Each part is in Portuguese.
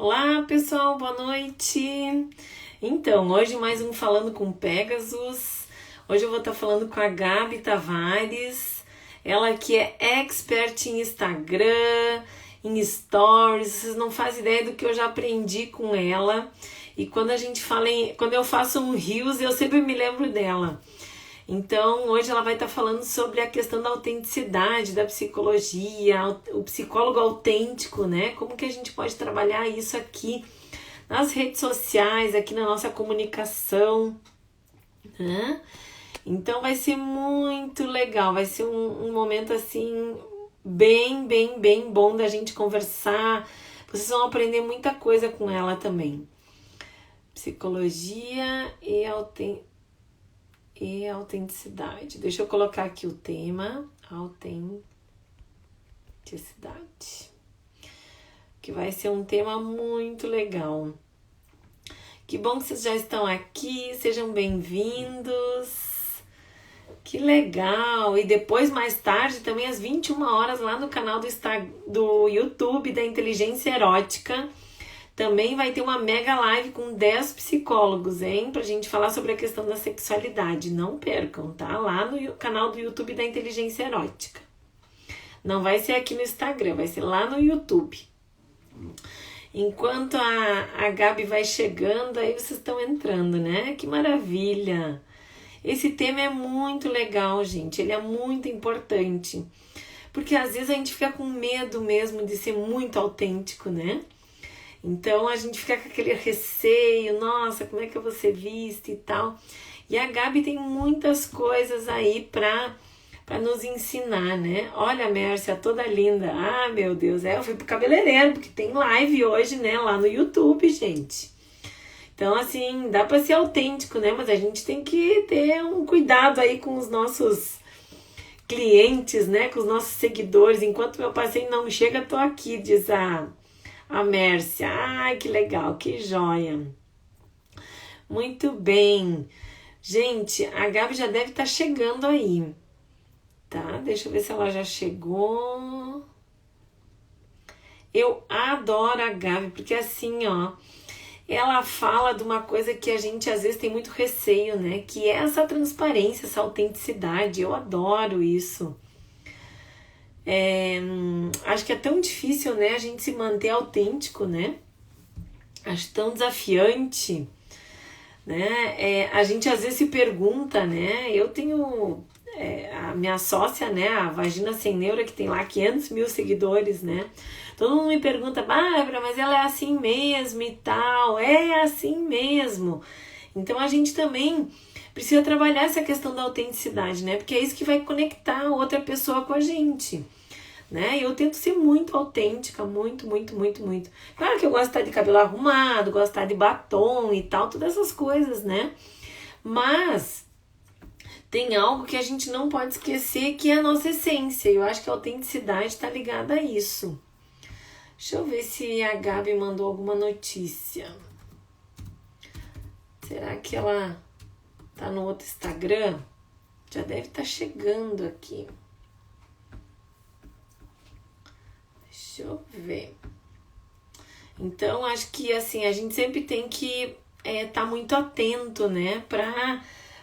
Olá, pessoal, boa noite. Então, hoje mais um Falando com Pegasus. Hoje eu vou estar falando com a Gabi Tavares. Ela que é expert em Instagram, em Stories. Vocês não fazem ideia do que eu já aprendi com ela. E quando a gente fala quando eu faço um Reels, eu sempre me lembro dela. Então, hoje ela vai estar falando sobre a questão da autenticidade, da psicologia, o psicólogo autêntico, né? Como que a gente pode trabalhar isso aqui nas redes sociais, aqui na nossa comunicação, né? Então, vai ser muito legal, vai ser um momento, assim, bem bom da gente conversar. Vocês vão aprender muita coisa com ela também. Psicologia e autenticidade. Deixa eu colocar aqui o tema, autenticidade, que vai ser um tema muito legal. Que bom que vocês já estão aqui, sejam bem-vindos. Que legal! E depois, mais tarde, também às 21 horas, lá no canal do YouTube da Inteligência Erótica, também vai ter uma mega live com 10 psicólogos, hein? Pra gente falar sobre a questão da sexualidade. Não percam, tá? Lá no canal do YouTube da Inteligência Erótica. Não vai ser aqui no Instagram, vai ser lá no YouTube. Enquanto a Gabi vai chegando, aí vocês estão entrando, né? Que maravilha! Esse tema é muito legal, gente. Ele é muito importante. Porque às vezes a gente fica com medo mesmo de ser muito autêntico, né? Então a gente fica com aquele receio, nossa, como é que eu vou ser vista e tal. E a Gabi tem muitas coisas aí pra nos ensinar, né? Olha a Mércia, toda linda. Ah, meu Deus, eu fui pro cabeleireiro, porque tem live hoje, né, lá no YouTube, gente. Então, assim, dá pra ser autêntico, né? Mas a gente tem que ter um cuidado aí com os nossos clientes, né? Com os nossos seguidores. Enquanto meu paciente não chega, tô aqui, diz a Mércia. Ai, que legal, que joia. Muito bem. Gente, a Gabi já deve estar chegando aí. Tá? Deixa eu ver se ela já chegou. Eu adoro a Gabi, porque assim, ó, ela fala de uma coisa que a gente às vezes tem muito receio, né? Que é essa transparência, essa autenticidade. Eu adoro isso. Acho que é tão difícil, né, a gente se manter autêntico, né? Acho tão desafiante, né? A gente às vezes se pergunta, né? Eu tenho a minha sócia, né, a Vagina Sem Neura, que tem lá 500 mil seguidores, né? Todo mundo me pergunta, Bárbara, mas ela é assim mesmo e tal. É assim mesmo. Então a gente também precisa trabalhar essa questão da autenticidade, né? Porque é isso que vai conectar outra pessoa com a gente, né? Eu tento ser muito autêntica, muito. Claro que eu gosto de estar de cabelo arrumado, gosto de estar de batom e tal, todas essas coisas, né? Mas tem algo que a gente não pode esquecer, que é a nossa essência. Eu acho que a autenticidade está ligada a isso. Deixa eu ver se a Gabi mandou alguma notícia. Será que ela tá no outro Instagram? Já deve estar chegando aqui. Deixa eu ver. Então, acho que assim, a gente sempre tem que tá muito atento, né? Pra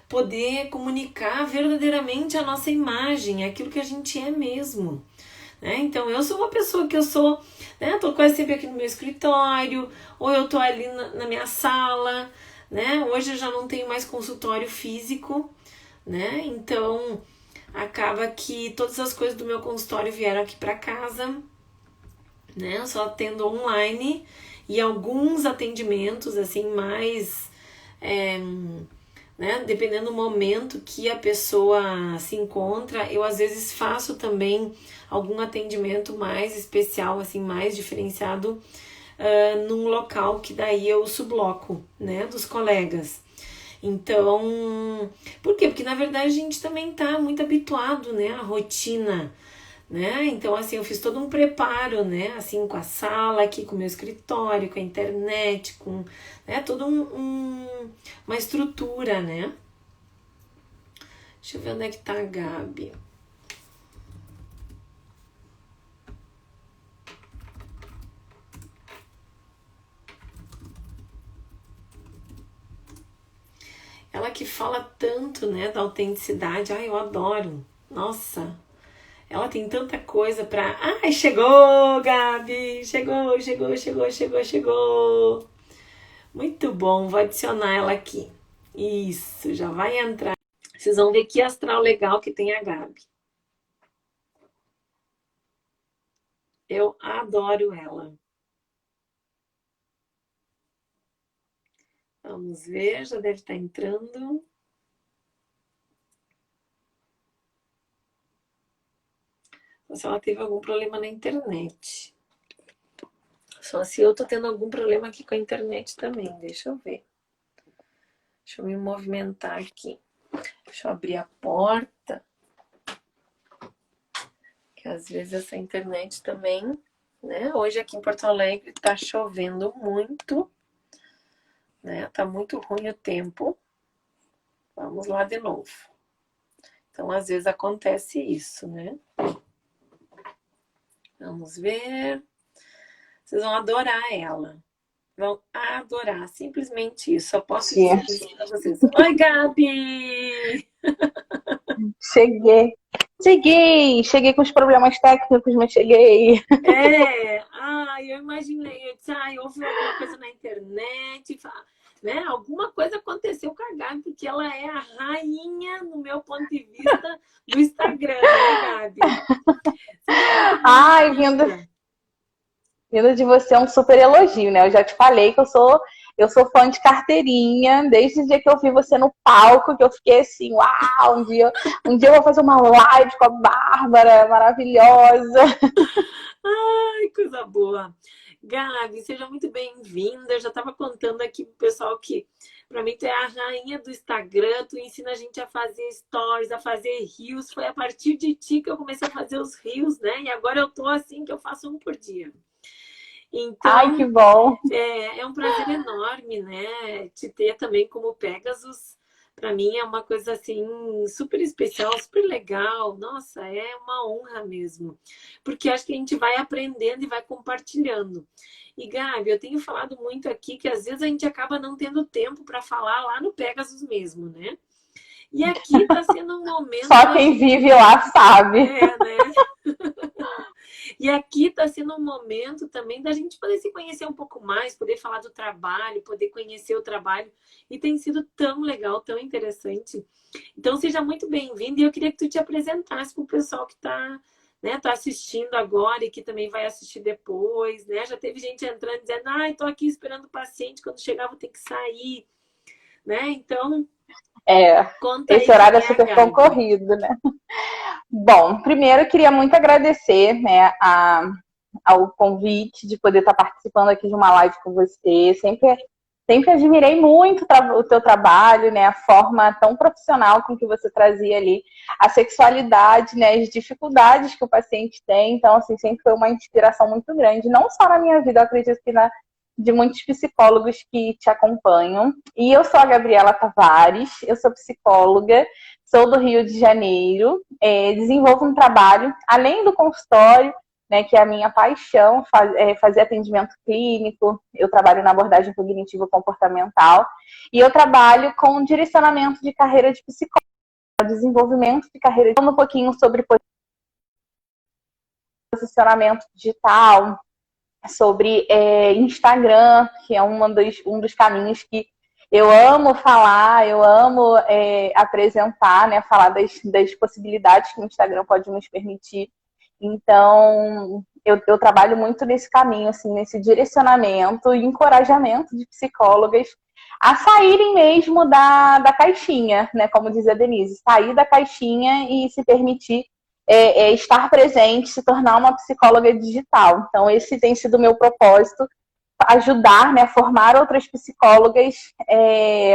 poder comunicar verdadeiramente a nossa imagem, aquilo que a gente é mesmo. Né? Então, eu sou uma pessoa que eu sou, né? Tô quase sempre aqui no meu escritório, ou eu tô ali na minha sala, né? Hoje eu já não tenho mais consultório físico, né? Então, acaba que todas as coisas do meu consultório vieram aqui para casa, né? Eu só atendo online e alguns atendimentos, assim, mais, né? Dependendo do momento que a pessoa se encontra, eu às vezes faço também algum atendimento mais especial, assim, mais diferenciado, num local que daí eu subloco, né, dos colegas. Então, por quê? Porque na verdade a gente também tá muito habituado, né, à rotina, né? Então, assim, eu fiz todo um preparo, né, assim, com a sala aqui, com o meu escritório, com a internet, com, né, toda uma estrutura, né? Deixa eu ver onde é que tá a Gabi. Ela que fala tanto, né, da autenticidade. Ai, eu adoro. Nossa, ela tem tanta coisa pra... Ai, chegou, Gabi! Chegou! Muito bom, vou adicionar ela aqui. Isso, já vai entrar. Vocês vão ver que astral legal que tem a Gabi. Eu adoro ela. Vamos ver, já deve estar entrando. Se ela teve algum problema na internet. Só se eu tô tendo algum problema aqui com a internet também. Deixa eu ver. Deixa eu me movimentar aqui. Deixa eu abrir a porta. Que às vezes essa internet também, né? Hoje aqui em Porto Alegre tá chovendo muito, né? Tá muito ruim o tempo. Vamos lá de novo. Então, às vezes acontece isso, né? Vamos ver. Vocês vão adorar ela. Vão adorar. Simplesmente isso. Só posso dizer isso pra vocês. Oi, Gabi! Cheguei com os problemas técnicos, mas cheguei. Eu imaginei, eu disse, houve alguma coisa na internet, né? Alguma coisa aconteceu com a Gabi, porque ela é a rainha, no meu ponto de vista, do Instagram, né, Gabi? Ai, vindo de você é um super elogio, né? Eu já te falei que eu sou fã de carteirinha, desde o dia que eu vi você no palco, que eu fiquei assim, uau, um dia eu vou fazer uma live com a Bárbara, maravilhosa. Ai, coisa boa. Gabi, seja muito bem-vinda. Eu já estava contando aqui pro pessoal que, para mim, tu é a rainha do Instagram, tu ensina a gente a fazer stories, a fazer reels. Foi a partir de ti que eu comecei a fazer os reels, né? E agora eu tô assim, que eu faço um por dia. Então, ai, que bom. É um prazer enorme, né? Te ter também como Pegasus. Para mim é uma coisa assim super especial, super legal. Nossa, é uma honra mesmo. Porque acho que a gente vai aprendendo e vai compartilhando. E Gabi, eu tenho falado muito aqui que às vezes a gente acaba não tendo tempo para falar lá no Pegasus mesmo, né? E aqui está sendo um momento. Só quem vive lá sabe. Né? E aqui está sendo um momento também da gente poder se conhecer um pouco mais, poder falar do trabalho, poder conhecer o trabalho. E tem sido tão legal, tão interessante. Então, seja muito bem-vindo. E eu queria que tu te apresentasse para o pessoal que está, né, tá assistindo agora e que também vai assistir depois, né? Já teve gente entrando dizendo, estou aqui esperando o paciente, quando chegar vou ter que sair, né? Então, conta esse aí horário é super concorrido, né? Bom, primeiro eu queria muito agradecer, né, ao convite de poder estar participando aqui de uma live com você. Sempre admirei muito o teu trabalho, né, a forma tão profissional com que você trazia ali a sexualidade, né, as dificuldades que o paciente tem. Então, assim, sempre foi uma inspiração muito grande, não só na minha vida, eu acredito que de muitos psicólogos que te acompanham. E eu sou a Gabriela Tavares, eu sou psicóloga, sou do Rio de Janeiro, desenvolvo um trabalho, além do consultório, né, que é a minha paixão, fazer atendimento clínico, eu trabalho na abordagem cognitivo-comportamental, e eu trabalho com direcionamento de carreira de psicóloga, desenvolvimento de carreira, falando um pouquinho sobre posicionamento digital, sobre Instagram, que é um dos caminhos que eu amo falar, eu amo apresentar, né, falar das possibilidades que o Instagram pode nos permitir. Então, eu trabalho muito nesse caminho, assim, nesse direcionamento e encorajamento de psicólogas a saírem mesmo da caixinha, né, como diz a Denise, sair da caixinha e se permitir estar presente, se tornar uma psicóloga digital. Então, esse tem sido o meu propósito, ajudar, né, formar outras psicólogas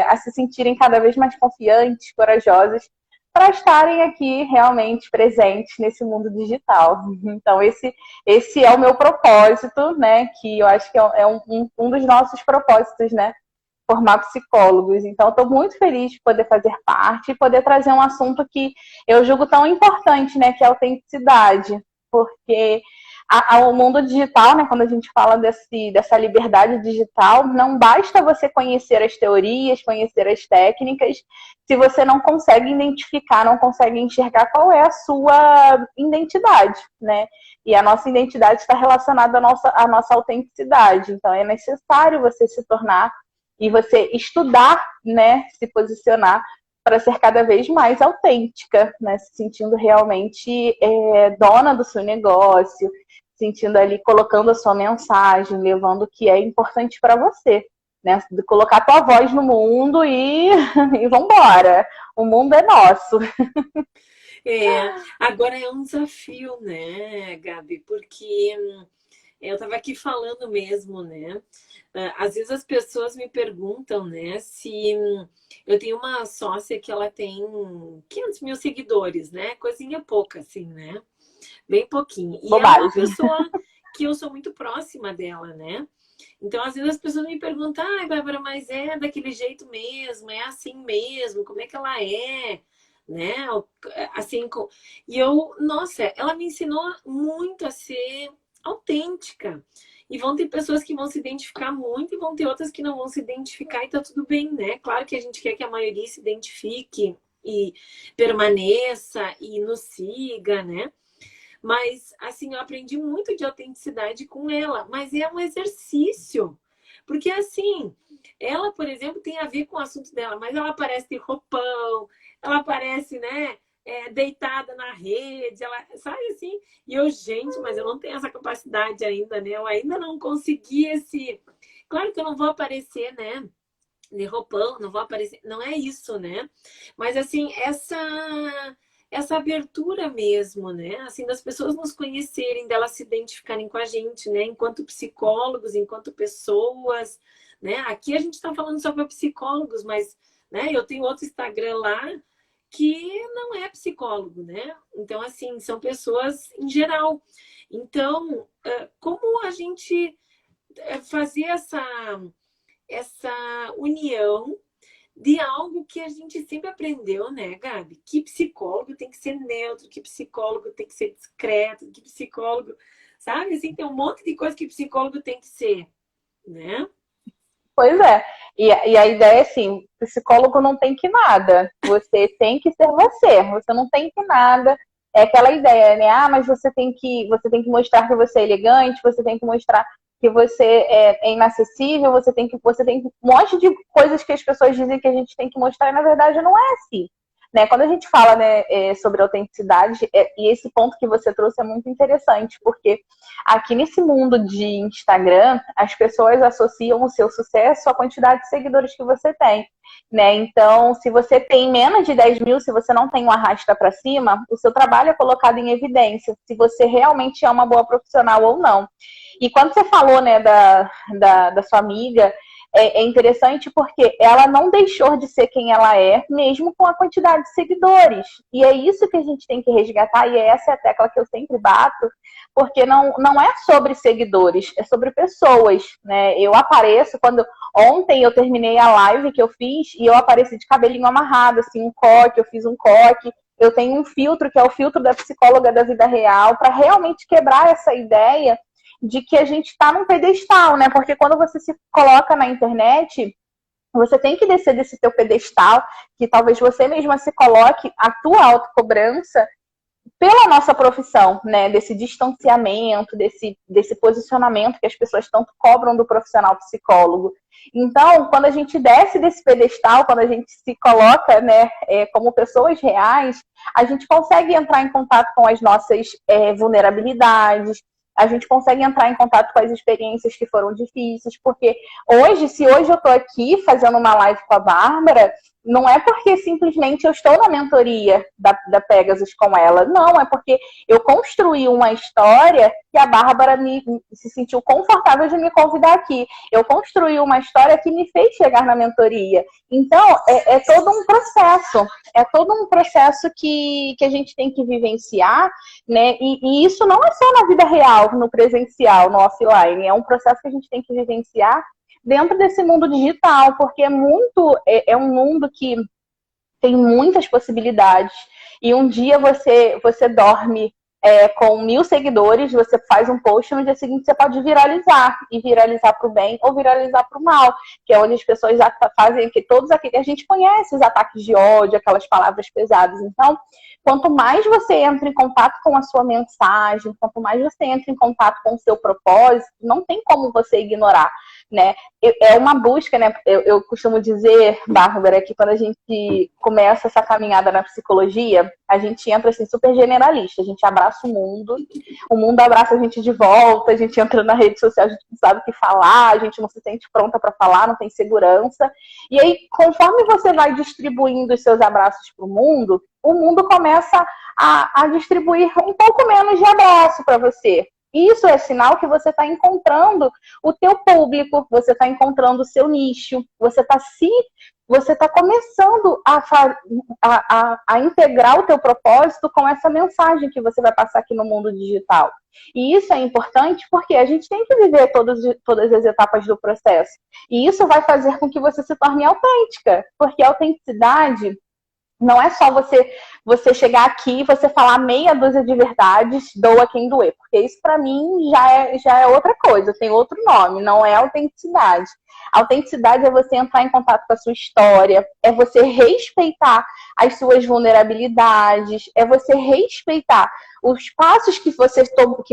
a se sentirem cada vez mais confiantes, corajosas, para estarem aqui realmente presentes nesse mundo digital. Então, esse é o meu propósito, né, que eu acho que é um dos nossos propósitos, né, formar psicólogos. Então, estou muito feliz de poder fazer parte e poder trazer um assunto que eu julgo tão importante, né, que é a autenticidade, porque ao mundo digital, né, quando a gente fala dessa liberdade digital, não basta você conhecer as teorias, conhecer as técnicas, se você não consegue identificar, não consegue enxergar qual é a sua identidade, né? E a nossa identidade está relacionada à nossa autenticidade. Então, é necessário você se tornar e você estudar, né, se posicionar para ser cada vez mais autêntica, né, se sentindo realmente dona do seu negócio, sentindo ali, colocando a sua mensagem, levando o que é importante para você, né? De colocar a tua voz no mundo e vambora. O mundo é nosso. Agora é um desafio, né, Gabi? Porque eu estava aqui falando mesmo, né? Às vezes as pessoas me perguntam, né, se eu tenho uma sócia que ela tem 500 mil seguidores, né? Coisinha pouca, assim, né? Bem pouquinho. E ela é uma Bobagem. pessoa que eu sou muito próxima dela, né? Então, às vezes as pessoas me perguntam, ai, Bárbara, mas é daquele jeito mesmo, é assim mesmo, como é que ela é? Né? Assim, e eu, nossa, ela me ensinou muito a ser autêntica. E vão ter pessoas que vão se identificar muito e vão ter outras que não vão se identificar e tá tudo bem, né? Claro que a gente quer que a maioria se identifique e permaneça e nos siga, né? Mas, assim, eu aprendi muito de autenticidade com ela, mas é um exercício. Porque, assim, ela, por exemplo, tem a ver com o assunto dela, mas ela parece ter roupão, ela parece, né, deitada na rede, ela, sabe assim? E eu, gente, mas eu não tenho essa capacidade ainda, né? Eu ainda não consegui esse. Claro que eu não vou aparecer, né? De roupão, não vou aparecer. Não é isso, né? Mas, assim, essa abertura mesmo, né? Assim, das pessoas nos conhecerem, delas se identificarem com a gente, né? Enquanto psicólogos, enquanto pessoas, né? Aqui a gente está falando só para psicólogos, mas, né? Eu tenho outro Instagram lá que não é psicólogo, né? Então, assim, são pessoas em geral. Então, como a gente fazer essa união de algo que a gente sempre aprendeu, né, Gabi? Que psicólogo tem que ser neutro, que psicólogo tem que ser discreto, que psicólogo, sabe? Assim, tem um monte de coisa que psicólogo tem que ser, né? Pois é. E a ideia é assim, psicólogo não tem que nada. Você tem que ser você. Você não tem que nada. É aquela ideia, né? Ah, mas você tem que mostrar que você é elegante, você tem que mostrar que você é inacessível, você tem um monte de coisas que as pessoas dizem que a gente tem que mostrar, e na verdade não é assim. Né? Quando a gente fala, né, sobre autenticidade, e esse ponto que você trouxe é muito interessante, porque aqui nesse mundo de Instagram, as pessoas associam o seu sucesso à quantidade de seguidores que você tem. Né? Então, se você tem menos de 10 mil, se você não tem um arrasta para cima, o seu trabalho é colocado em evidência, se você realmente é uma boa profissional ou não. E quando você falou, né, da sua amiga, é interessante porque ela não deixou de ser quem ela é, mesmo com a quantidade de seguidores. E é isso que a gente tem que resgatar, e essa é a tecla que eu sempre bato, porque não é sobre seguidores, é sobre pessoas, né? Eu apareço, ontem eu terminei a live que eu fiz, e eu apareci de cabelinho amarrado, assim, eu fiz um coque, eu tenho um filtro, que é o filtro da psicóloga da vida real, para realmente quebrar essa ideia de que a gente está num pedestal, né? Porque quando você se coloca na internet, você tem que descer desse teu pedestal, que talvez você mesma se coloque a tua autocobrança pela nossa profissão, né? Desse distanciamento, desse posicionamento que as pessoas tanto cobram do profissional psicólogo. Então, quando a gente desce desse pedestal, quando a gente se coloca, né, como pessoas reais, a gente consegue entrar em contato com as nossas vulnerabilidades, a gente consegue entrar em contato com as experiências que foram difíceis, porque se hoje eu estou aqui fazendo uma live com a Bárbara, não é porque simplesmente eu estou na mentoria da Pegasus com ela, não, é porque eu construí uma história que a Bárbara se sentiu confortável de me convidar aqui. Eu construí uma história que me fez chegar na mentoria. Então, é todo um processo. É todo um processo que a gente tem que vivenciar, né? E isso não é só na vida real, no presencial, no offline. É um processo que a gente tem que vivenciar dentro desse mundo digital, porque é um mundo que tem muitas possibilidades. E um dia você dorme com 1.000 seguidores, você faz um post, no dia seguinte você pode viralizar, e viralizar para o bem ou viralizar para o mal, que é onde as pessoas fazem que todos aqueles, a gente conhece os ataques de ódio, aquelas palavras pesadas. Então, quanto mais você entra em contato com a sua mensagem, quanto mais você entra em contato com o seu propósito, não tem como você ignorar, né? É uma busca, né? Eu costumo dizer, Bárbara, que quando a gente começa essa caminhada na psicologia, a gente entra assim super generalista, a gente abraça o mundo abraça a gente de volta, a gente entra na rede social, a gente não sabe o que falar, a gente não se sente pronta para falar, não tem segurança. E aí, conforme você vai distribuindo os seus abraços para o mundo começa a distribuir um pouco menos de abraço para você. Isso é sinal que você está encontrando o teu público, você está encontrando o seu nicho, você está começando a integrar o teu propósito com essa mensagem que você vai passar aqui no mundo digital. E isso é importante porque a gente tem que viver todas as etapas do processo. E isso vai fazer com que você se torne autêntica, porque a autenticidade não é só você chegar aqui e você falar meia dúzia de verdades, doa quem doer. Porque isso, para mim, já é outra coisa, tem outro nome, não é autenticidade. Autenticidade é você entrar em contato com a sua história, é você respeitar as suas vulnerabilidades, é você respeitar os passos que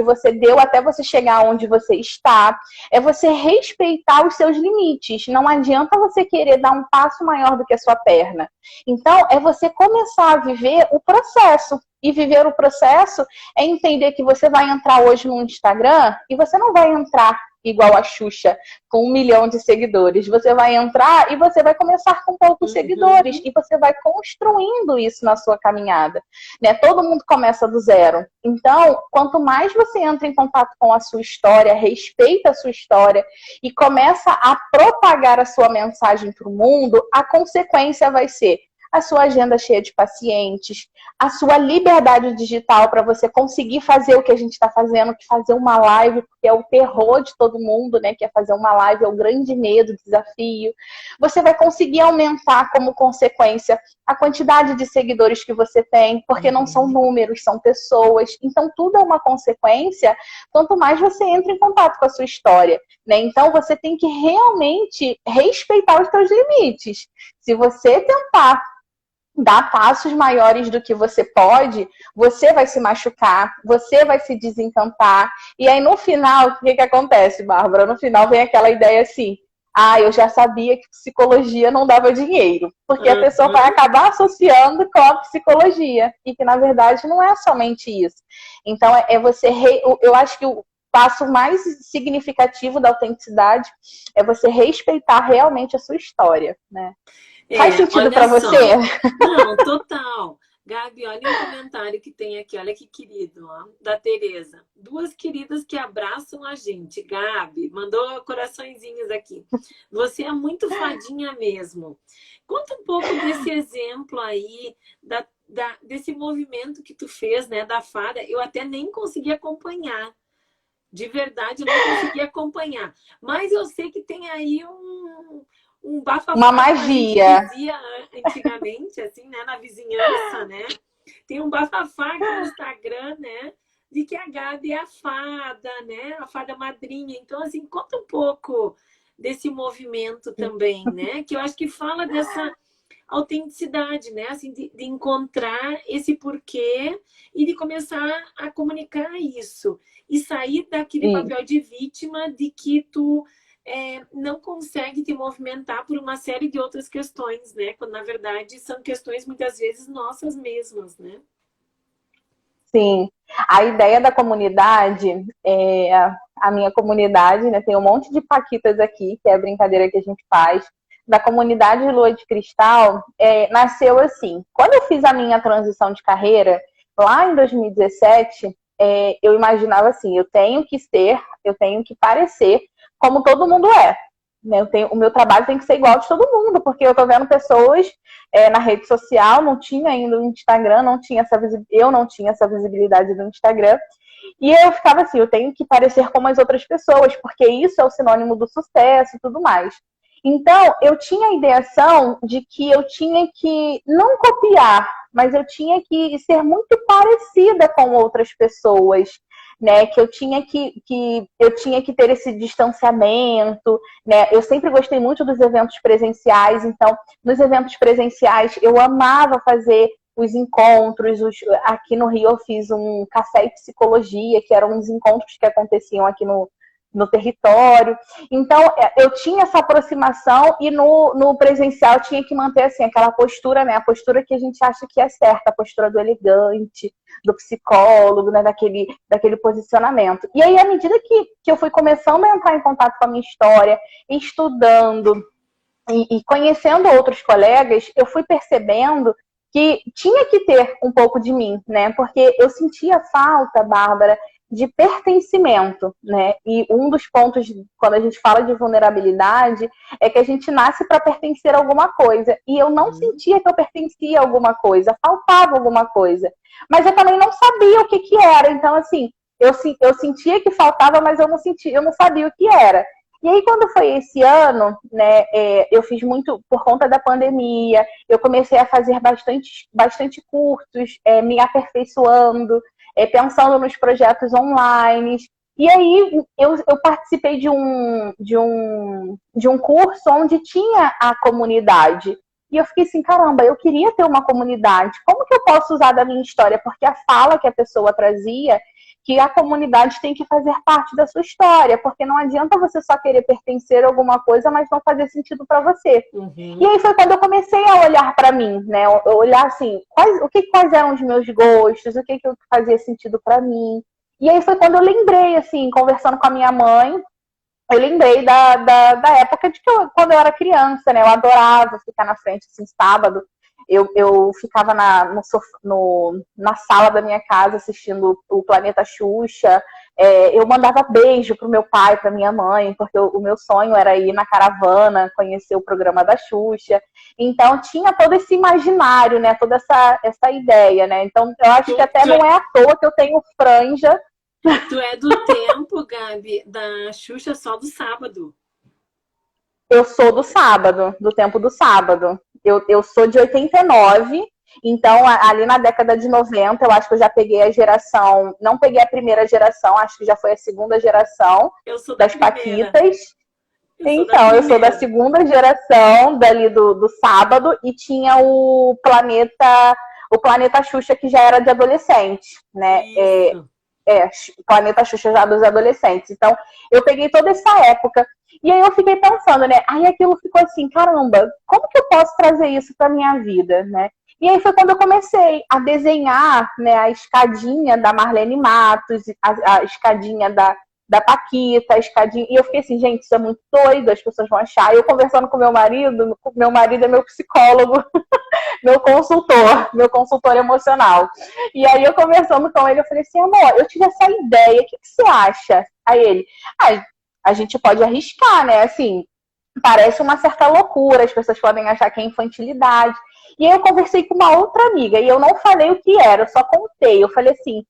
você deu até você chegar onde você está, é você respeitar os seus limites. Não adianta você querer dar um passo maior do que a sua perna. Então, é você começar a viver o processo. E viver o processo é entender que você vai entrar hoje no Instagram e você não vai entrar igual a Xuxa, com 1 milhão de seguidores. Você vai entrar e você vai começar com poucos seguidores e você vai construindo isso na sua caminhada, né? Todo mundo começa do zero. Então, quanto mais você entra em contato com a sua história, respeita a sua história e começa a propagar a sua mensagem para o mundo, a consequência vai ser a sua agenda cheia de pacientes, a sua liberdade digital para você conseguir fazer o que a gente está fazendo, que fazer uma live, porque é o terror de todo mundo, né? Que é fazer uma live, é o grande medo, o desafio. Você vai conseguir aumentar como consequência a quantidade de seguidores que você tem, porque não são números, são pessoas. Então, tudo é uma consequência, quanto mais você entra em contato com a sua história, né? Então, você tem que realmente respeitar os seus limites. Se você tentar dar passos maiores do que você pode, você vai se machucar, você vai se desencantar. E aí, no final, o que acontece, Bárbara? No final vem aquela ideia assim, eu já sabia que psicologia não dava dinheiro. Porque a pessoa vai acabar associando com a psicologia. E que, na verdade, não é somente isso. Então, eu acho que o passo mais significativo da autenticidade é você respeitar realmente a sua história, né? Faz sentido para você? Não, total. Gabi, olha o comentário que tem aqui. Olha que querido, ó, da Tereza. 2 queridas que abraçam a gente. Gabi, mandou coraçõezinhos aqui. Você é muito fadinha mesmo. Conta um pouco desse exemplo aí, desse movimento que tu fez, né, da fada. Eu até nem consegui acompanhar. De verdade, eu não consegui acompanhar. Mas eu sei que tem aí um bafafá, uma magia. Que dizia antigamente, assim, né, na vizinhança, né? Tem um bafafá aqui no Instagram, né? De que a Gabi é a fada, né? A fada madrinha. Então, assim, conta um pouco desse movimento também, né? Que eu acho que fala dessa autenticidade, né? Assim, de encontrar esse porquê e de começar a comunicar isso. E sair daquele papel de vítima de que tu não consegue te movimentar por uma série de outras questões, né? Quando, na verdade, são questões, muitas vezes, nossas mesmas, né? Sim. A ideia da comunidade, a minha comunidade, né? Tem um monte de paquitas aqui, que é a brincadeira que a gente faz. Da comunidade Lua de Cristal, nasceu assim. Quando eu fiz a minha transição de carreira, lá em 2017, eu imaginava assim, eu tenho que parecer como todo mundo é. Né? O meu trabalho tem que ser igual de todo mundo, porque eu tô vendo pessoas na rede social, não tinha ainda o Instagram, eu não tinha essa visibilidade do Instagram, e eu ficava assim, eu tenho que parecer como as outras pessoas, porque isso é o sinônimo do sucesso e tudo mais. Então, eu tinha a ideação de que eu tinha que não copiar, mas eu tinha que ser muito parecida com outras pessoas, né? Que eu tinha que ter esse distanciamento, né? Eu sempre gostei muito dos eventos presenciais, então nos eventos presenciais eu amava fazer os encontros. Aqui no Rio eu fiz um café e psicologia, que eram uns encontros que aconteciam aqui no território. Então, eu tinha essa aproximação e no presencial eu tinha que manter assim, aquela postura, né? A postura que a gente acha que é certa, a postura do elegante, do psicólogo, né? daquele posicionamento. E aí, à medida que eu fui começando a entrar em contato com a minha história, estudando e conhecendo outros colegas, eu fui percebendo que tinha que ter um pouco de mim, né? Porque eu sentia falta, Bárbara, de pertencimento, né? E um dos pontos, quando a gente fala de vulnerabilidade, é que a gente nasce para pertencer a alguma coisa. E eu não sentia que eu pertencia a alguma coisa, faltava alguma coisa. Mas eu também não sabia o que era. Então, assim, eu sentia que faltava, mas eu não sabia o que era. E aí, quando foi esse ano, né, eu fiz muito por conta da pandemia, eu comecei a fazer bastante cursos, me aperfeiçoando, pensando nos projetos online. E aí, eu participei de um curso onde tinha a comunidade. E eu fiquei assim, caramba, eu queria ter uma comunidade. Como que eu posso usar da minha história? Porque a fala que a pessoa trazia que a comunidade tem que fazer parte da sua história, porque não adianta você só querer pertencer a alguma coisa, mas não fazer sentido para você. E aí foi quando eu comecei a olhar para mim, né? Olhar assim, quais eram os meus gostos, o que fazia sentido para mim. E aí foi quando eu lembrei, assim, conversando com a minha mãe, eu lembrei da época quando eu era criança, né? Eu adorava ficar na frente, assim, sábado. Eu ficava na sala da minha casa assistindo o Planeta Xuxa. Eu mandava beijo pro meu pai, pra minha mãe, porque o meu sonho era ir na caravana, conhecer o programa da Xuxa. Então tinha todo esse imaginário, né? Toda essa ideia, né? Então eu acho que até não é à toa que eu tenho franja. Tu é do tempo, Gabi, da Xuxa só do sábado. Eu sou do sábado, do tempo do sábado. Eu sou de 89, então ali na década de 90, eu acho que eu já peguei a geração, não peguei a primeira geração, acho que já foi a segunda geração das Paquitas. Então, eu sou da segunda geração dali do sábado e tinha o Planeta Xuxa, que já era de adolescente, né? O Planeta Xuxa já dos adolescentes. Então, eu peguei toda essa época. E aí eu fiquei pensando, né? Aí aquilo ficou assim, caramba, como que eu posso trazer isso para minha vida, né? E aí foi quando eu comecei a desenhar, né, a escadinha da Marlene Matos, a escadinha da Paquita, a escadinha. E eu fiquei assim, gente, isso é muito doido, as pessoas vão achar. Eu conversando com meu marido é meu psicólogo, meu consultor emocional. E aí eu conversando com ele, eu falei assim, amor, eu tive essa ideia, o que você acha? Aí ele, a gente pode arriscar, né? Assim, parece uma certa loucura, as pessoas podem achar que é infantilidade. E aí eu conversei com uma outra amiga, e eu não falei o que era, eu só contei. Eu falei assim,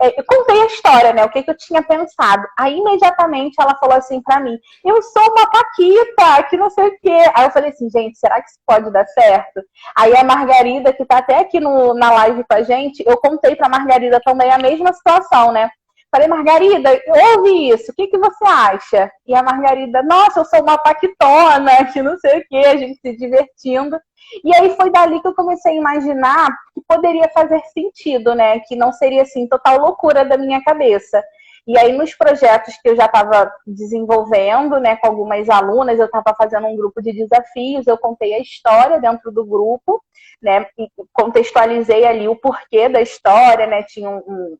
eu contei a história, né? O que eu tinha pensado. Aí, imediatamente, ela falou assim pra mim, eu sou uma Paquita, que não sei o quê. Aí eu falei assim, gente, será que isso pode dar certo? Aí a Margarida, que tá até aqui na live com a gente, eu contei pra Margarida também a mesma situação, né? Falei, Margarida, ouve isso, o que você acha? E a Margarida, nossa, eu sou uma paquitona, que não sei o quê, a gente se divertindo. E aí foi dali que eu comecei a imaginar que poderia fazer sentido, né? Que não seria, assim, total loucura da minha cabeça. E aí, nos projetos que eu já estava desenvolvendo, né, com algumas alunas, eu estava fazendo um grupo de desafios, eu contei a história dentro do grupo, né, e contextualizei ali o porquê da história, né,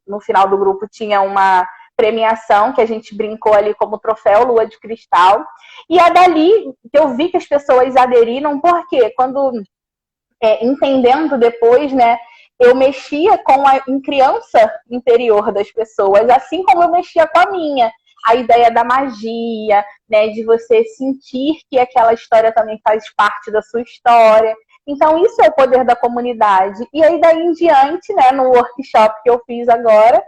no final do grupo tinha uma premiação que a gente brincou ali como troféu Lua de Cristal, e é dali que eu vi que as pessoas aderiram, porque quando, entendendo depois, né, eu mexia em criança interior das pessoas, assim como eu mexia com a minha. A ideia da magia, né, de você sentir que aquela história também faz parte da sua história. Então, isso é o poder da comunidade. E aí, daí em diante, né, no workshop que eu fiz agora,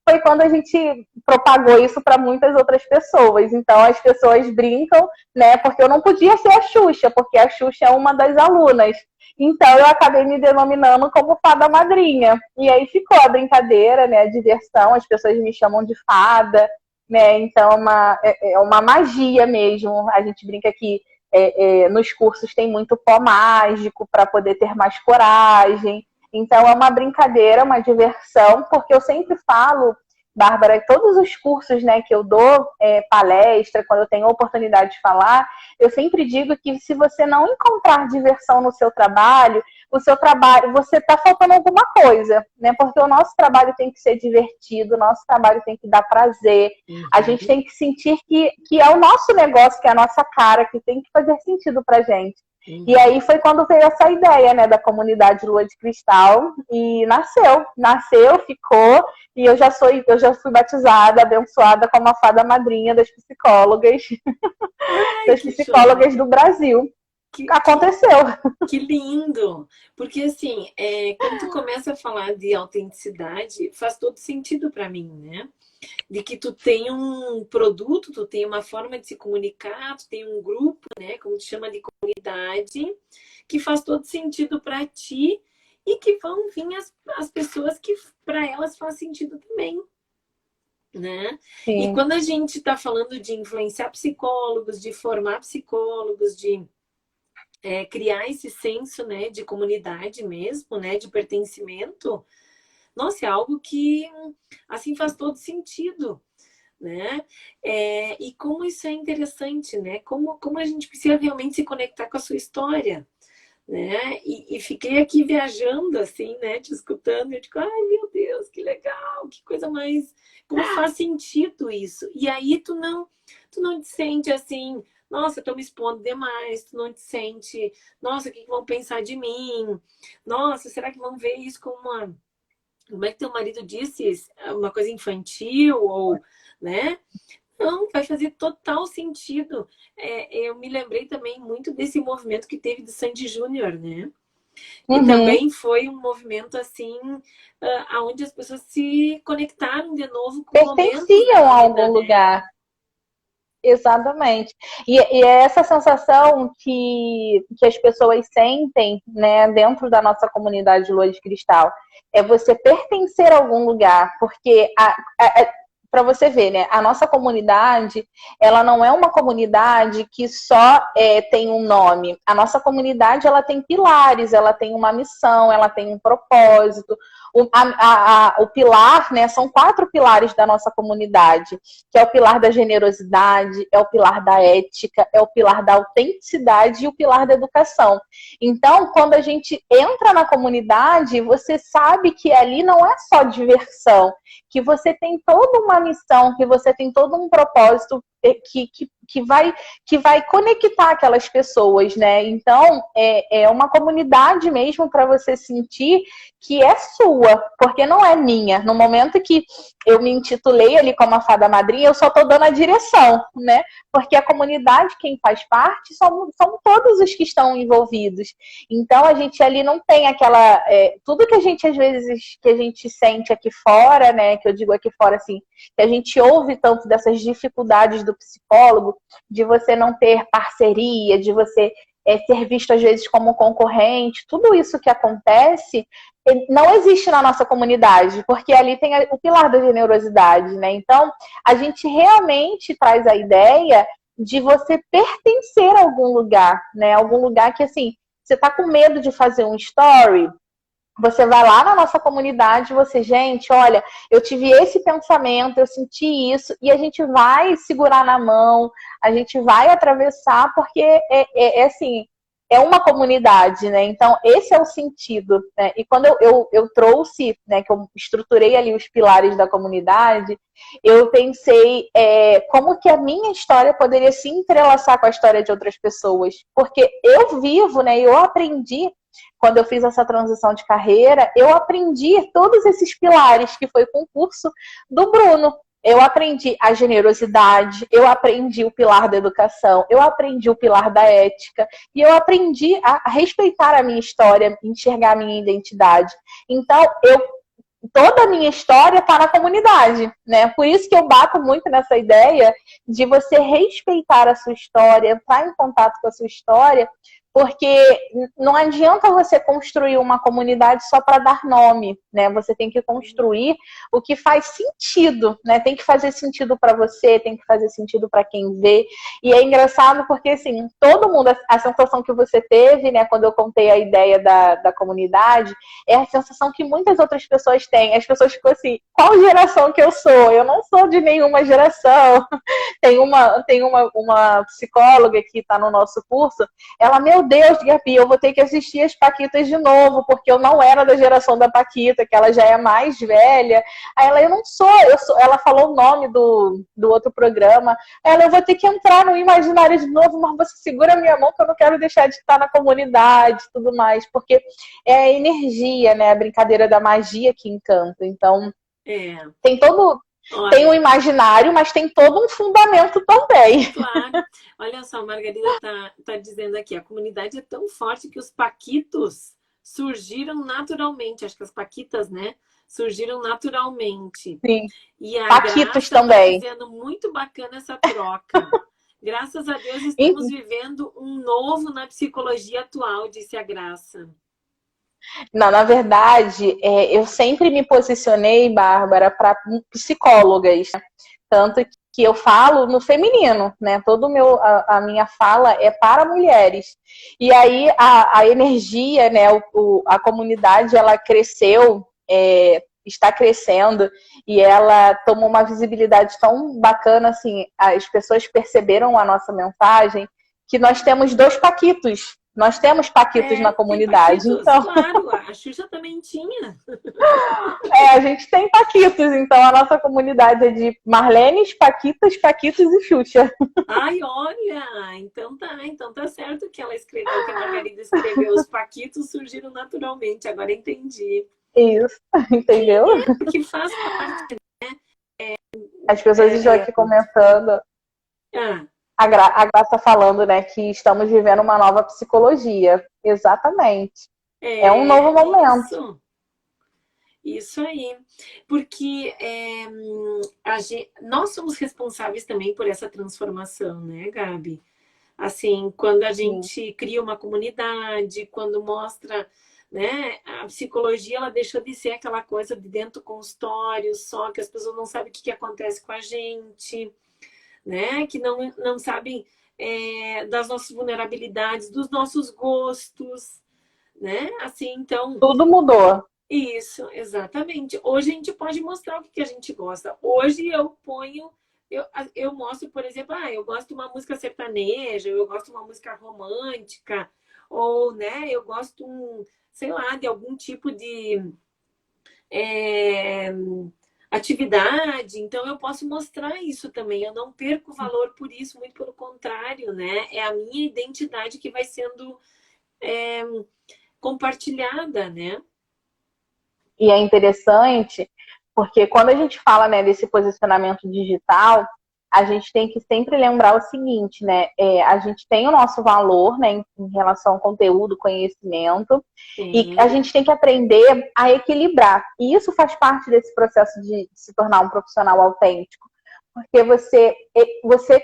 foi quando a gente propagou isso para muitas outras pessoas. Então as pessoas brincam, né? Porque eu não podia ser a Xuxa, porque a Xuxa é uma das alunas. Então eu acabei me denominando como fada madrinha. E aí ficou a brincadeira, né? A diversão, as pessoas me chamam de fada, né? Então é uma magia mesmo. A gente brinca que nos cursos tem muito pó mágico para poder ter mais coragem. Então é uma brincadeira, uma diversão, porque eu sempre falo, Bárbara, todos os cursos, né, que eu dou palestra, quando eu tenho a oportunidade de falar, eu sempre digo que se você não encontrar diversão no seu trabalho, você está faltando alguma coisa, né? Porque o nosso trabalho tem que ser divertido, o nosso trabalho tem que dar prazer, a gente tem que sentir que é o nosso negócio, que é a nossa cara, que tem que fazer sentido pra gente. E aí foi quando veio essa ideia, né, da comunidade Lua de Cristal, e nasceu, ficou, e eu já fui batizada, abençoada como a fada madrinha das psicólogas, das psicólogas do Brasil. Aconteceu. Que lindo! Porque assim, quando tu começa a falar de autenticidade, faz todo sentido para mim, né? De que tu tem um produto, tu tem uma forma de se comunicar, tu tem um grupo, né, como tu chama de comunidade, que faz todo sentido para ti e que vão vir as pessoas que para elas faz sentido também, né? Sim. E quando a gente está falando de influenciar psicólogos, de formar psicólogos, de criar esse senso, né, de comunidade mesmo, né, de pertencimento, nossa, é algo que, assim, faz todo sentido, né? E como isso é interessante, né? Como a gente precisa realmente se conectar com a sua história, né? E fiquei aqui viajando, assim, né? Te escutando, e eu digo, ai, meu Deus, que legal, que coisa mais... Como faz sentido isso? E aí tu não te sente assim... Nossa, eu tô me expondo demais, tu não te sente... Nossa, o que vão pensar de mim? Nossa, será que vão ver isso como uma... Como é que teu marido disse? Uma coisa infantil, ou, né? Não, vai fazer total sentido. Eu me lembrei também muito desse movimento que teve do Sandy Júnior, né? E também foi um movimento assim, onde as pessoas se conectaram de novo com pertenciam a algum lugar. Exatamente. E é essa sensação que as pessoas sentem, né, dentro da nossa comunidade Lua de Cristal. É você pertencer a algum lugar, porque para você ver, né, a nossa comunidade, ela não é uma comunidade que só tem um nome. A nossa comunidade, ela tem pilares, ela tem uma missão, ela tem um propósito. O pilar, né, são 4 pilares da nossa comunidade, que é o pilar da generosidade, é o pilar da ética, é o pilar da autenticidade e o pilar da educação. Então, quando a gente entra na comunidade, você sabe que ali não é só diversão, que você tem toda uma missão, que você tem todo um propósito que vai conectar aquelas pessoas, né? Então, é uma comunidade mesmo para você sentir que é sua, porque não é minha. No momento que eu me intitulei ali como a fada madrinha, eu só estou dando a direção, né? Porque a comunidade, quem faz parte, são todos os que estão envolvidos. Então, a gente ali não tem aquela... tudo que a gente, às vezes, que a gente sente aqui fora, né? Que eu digo aqui fora, assim, que a gente ouve tanto dessas dificuldades do psicólogo, de você não ter parceria, de você ser visto, às vezes, como concorrente, tudo isso que acontece não existe na nossa comunidade, porque ali tem o pilar da generosidade, né? Então, a gente realmente traz a ideia de você pertencer a algum lugar, né? Algum lugar que, assim, você tá com medo de fazer um story, você vai lá na nossa comunidade, gente, olha, eu tive esse pensamento, eu senti isso, e a gente vai segurar na mão, a gente vai atravessar, porque assim, é uma comunidade, né? Então, esse é o sentido, né? E quando eu trouxe, né, que eu estruturei ali os pilares da comunidade, eu pensei como que a minha história poderia se entrelaçar com a história de outras pessoas. Porque eu vivo, né, eu aprendi, quando eu fiz essa transição de carreira, eu aprendi todos esses pilares, que foi com o curso do Bruno. Eu aprendi a generosidade, eu aprendi o pilar da educação, eu aprendi o pilar da ética, e eu aprendi a respeitar a minha história, enxergar a minha identidade. Então, toda a minha história está na comunidade, né? Por isso que eu bato muito nessa ideia de você respeitar a sua história, entrar em contato com a sua história, porque não adianta você construir uma comunidade só para dar nome, né? Você tem que construir o que faz sentido, né? Tem que fazer sentido para você, tem que fazer sentido para quem vê. E é engraçado porque, assim, todo mundo, a sensação que você teve, né, quando eu contei a ideia da comunidade, é a sensação que muitas outras pessoas têm. As pessoas ficam assim, qual geração que eu sou? Eu não sou de nenhuma geração. Tem uma psicóloga que está no nosso curso, ela, meu Deus, Gabi, eu vou ter que assistir as Paquitas de novo, porque eu não era da geração da Paquita, que ela já é mais velha. Aí ela, eu não sou, ela falou o nome do outro programa. Ela, eu vou ter que entrar no imaginário de novo, mas você segura a minha mão que eu não quero deixar de estar na comunidade e tudo mais, porque é a energia, né, a brincadeira da magia que encanta. Então, tem todo... Olha, tem um imaginário, mas tem todo um fundamento também. Claro. Olha só, a Margarida tá dizendo aqui, a comunidade é tão forte que os paquitos surgiram naturalmente. Acho que as paquitas, né? Surgiram naturalmente. Sim. E a Paquitos Graça também. Tá dizendo muito bacana essa troca. Graças a Deus estamos vivendo um novo na psicologia atual, disse a Graça. Não, na verdade, eu sempre me posicionei, Bárbara, para psicólogas, tanto que eu falo no feminino, né? A minha fala é para mulheres. E aí a energia, né? A comunidade, ela cresceu, está crescendo, e ela tomou uma visibilidade tão bacana, assim, as pessoas perceberam a nossa mensagem, que nós temos 2 paquitos. Nós temos paquitos na comunidade. Paquitos, então... Claro, a Xuxa também tinha. A gente tem paquitos, então a nossa comunidade é de Marlenes, Paquitas, Paquitos e Xuxa. Ai, olha, então tá certo que ela escreveu, que a Margarida escreveu, os paquitos surgiram naturalmente, agora entendi. Isso, entendeu? Porque faz parte, né? As pessoas estão aqui comentando. A Graça tá falando, né, que estamos vivendo uma nova psicologia. Exatamente. É um novo momento. Isso aí. Porque nós somos responsáveis também por essa transformação, né, Gabi? Assim, quando a gente cria uma comunidade, quando mostra, né, a psicologia, ela deixou de ser aquela coisa de dentro do consultório, só que as pessoas não sabem o que acontece com a gente, né? Que não sabem das nossas vulnerabilidades, dos nossos gostos, né? Assim, então... Tudo mudou. Isso, exatamente. Hoje a gente pode mostrar o que a gente gosta. Hoje eu mostro, por exemplo, eu gosto de uma música sertaneja, eu gosto de uma música romântica, ou, né, eu gosto, sei lá, de algum tipo de atividade, então eu posso mostrar isso também. Eu não perco valor por isso, muito pelo contrário, né? É a minha identidade que vai sendo compartilhada, né? E é interessante, porque quando a gente fala, né, desse posicionamento digital, a gente tem que sempre lembrar o seguinte, né? A gente tem o nosso valor, né, em relação ao conteúdo, conhecimento, e a gente tem que aprender a equilibrar. E isso faz parte desse processo de se tornar um profissional autêntico. Porque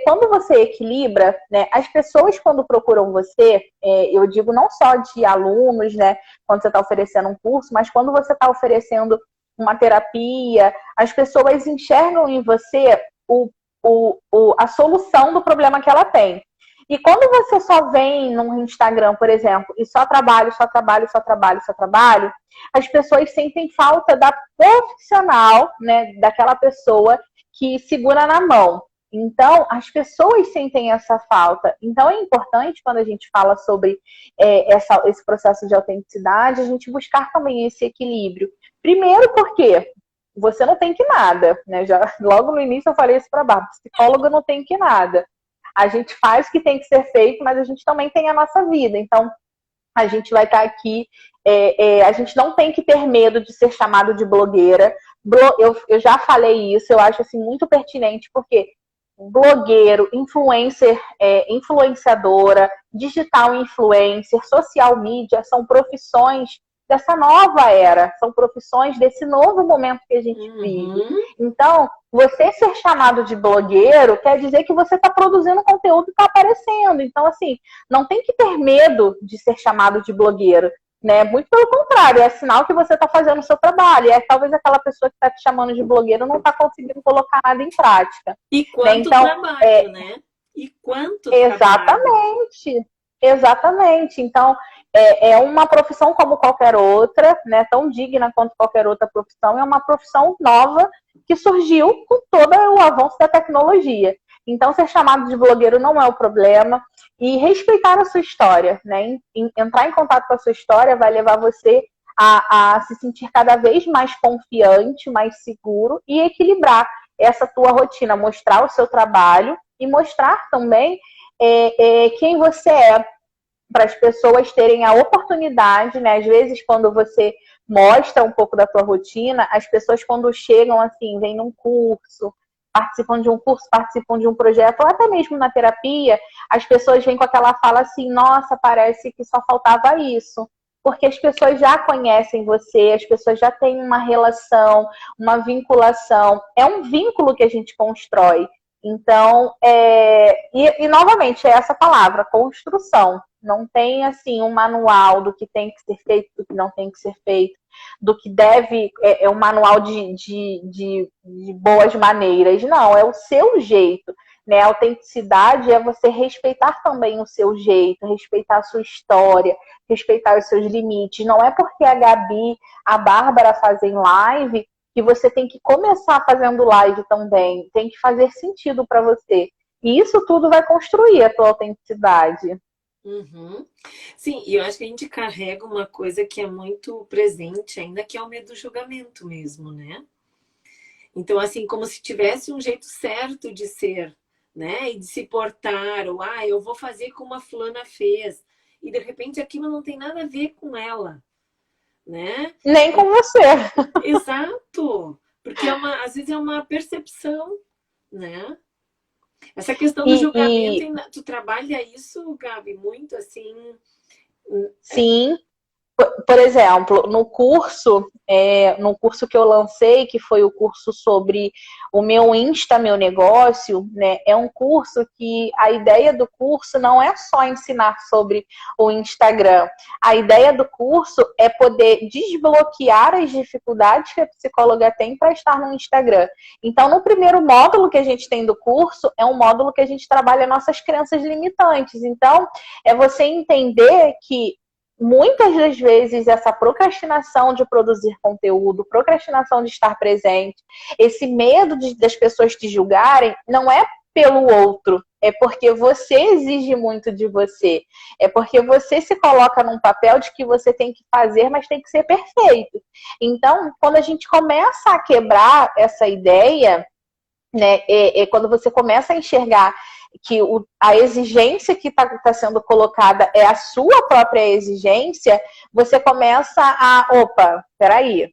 quando você equilibra, né, as pessoas quando procuram você, eu digo não só de alunos, né, quando você está oferecendo um curso, mas quando você está oferecendo uma terapia, as pessoas enxergam em você a solução do problema que ela tem. E quando você só vem num Instagram, por exemplo, e só trabalho, as pessoas sentem falta da profissional, né, daquela pessoa que segura na mão. Então, as pessoas sentem essa falta. Então, é importante, quando a gente fala sobre esse processo de autenticidade, a gente buscar também esse equilíbrio. Primeiro, porque você não tem que nada, né? Logo no início eu falei isso para a Bárbara, psicóloga não tem que nada. A gente faz o que tem que ser feito, mas a gente também tem a nossa vida. Então, a gente vai estar aqui, a gente não tem que ter medo de ser chamado de blogueira. Eu já falei isso, eu acho assim, muito pertinente, porque blogueiro, influencer, influenciadora, digital influencer, social media, são profissões dessa nova era, são profissões desse novo momento que a gente vive. Então, você ser chamado de blogueiro quer dizer que você está produzindo conteúdo e está aparecendo. Então, assim, não tem que ter medo de ser chamado de blogueiro, né? Muito pelo contrário, é sinal que você está fazendo o seu trabalho. E talvez aquela pessoa que está te chamando de blogueiro não está conseguindo colocar nada em prática. E quanto então, trabalho, né? E quanto exatamente, trabalho. Exatamente. Então, é uma profissão como qualquer outra, né? Tão digna quanto qualquer outra profissão. É uma profissão nova que surgiu com todo o avanço da tecnologia. Então, ser chamado de blogueiro não é o problema. E respeitar a sua história, né? Entrar em contato com a sua história vai levar você a se sentir cada vez mais confiante, mais seguro e equilibrar essa tua rotina, mostrar o seu trabalho e mostrar também quem você é, para as pessoas terem a oportunidade, né? Às vezes, quando você mostra um pouco da tua rotina, as pessoas, quando chegam assim, vêm num curso, participam de um projeto, ou até mesmo na terapia, as pessoas vêm com aquela fala assim, nossa, parece que só faltava isso. Porque as pessoas já conhecem você, as pessoas já têm uma relação, uma vinculação. É um vínculo que a gente constrói. Então, novamente, é essa palavra, construção. Não tem, assim, um manual do que tem que ser feito, do que não tem que ser feito, do que deve... É um manual de boas maneiras. Não, é o seu jeito. Né? A autenticidade é você respeitar também o seu jeito, respeitar a sua história, respeitar os seus limites. Não é porque a Gabi, a Bárbara fazem live que você tem que começar fazendo live também. Tem que fazer sentido para você. E isso tudo vai construir a tua autenticidade. Sim, e eu acho que a gente carrega uma coisa que é muito presente ainda, que é o medo do julgamento mesmo, né? Então, assim, como se tivesse um jeito certo de ser, né? E de se portar, ou eu vou fazer como a fulana fez. E de repente aquilo não tem nada a ver com ela, né? Nem com você. Exato, porque às vezes é uma percepção, né? Essa questão do julgamento, tu trabalha isso, Gabi, muito assim? Sim. Por exemplo, no curso que eu lancei, que foi o curso sobre o meu Insta, meu negócio, né? É um curso que a ideia do curso não é só ensinar sobre o Instagram. A ideia do curso é poder desbloquear as dificuldades que a psicóloga tem para estar no Instagram. Então, no primeiro módulo que a gente tem do curso, é um módulo que a gente trabalha nossas crenças limitantes. Então, é você entender que muitas das vezes essa procrastinação de produzir conteúdo, procrastinação de estar presente, esse medo das pessoas te julgarem, não é pelo outro, é porque você exige muito de você, é porque você se coloca num papel de que você tem que fazer, mas tem que ser perfeito. Então, quando a gente começa a quebrar essa ideia, né, quando você começa a enxergar que a exigência que está sendo colocada é a sua própria exigência, você começa opa, peraí,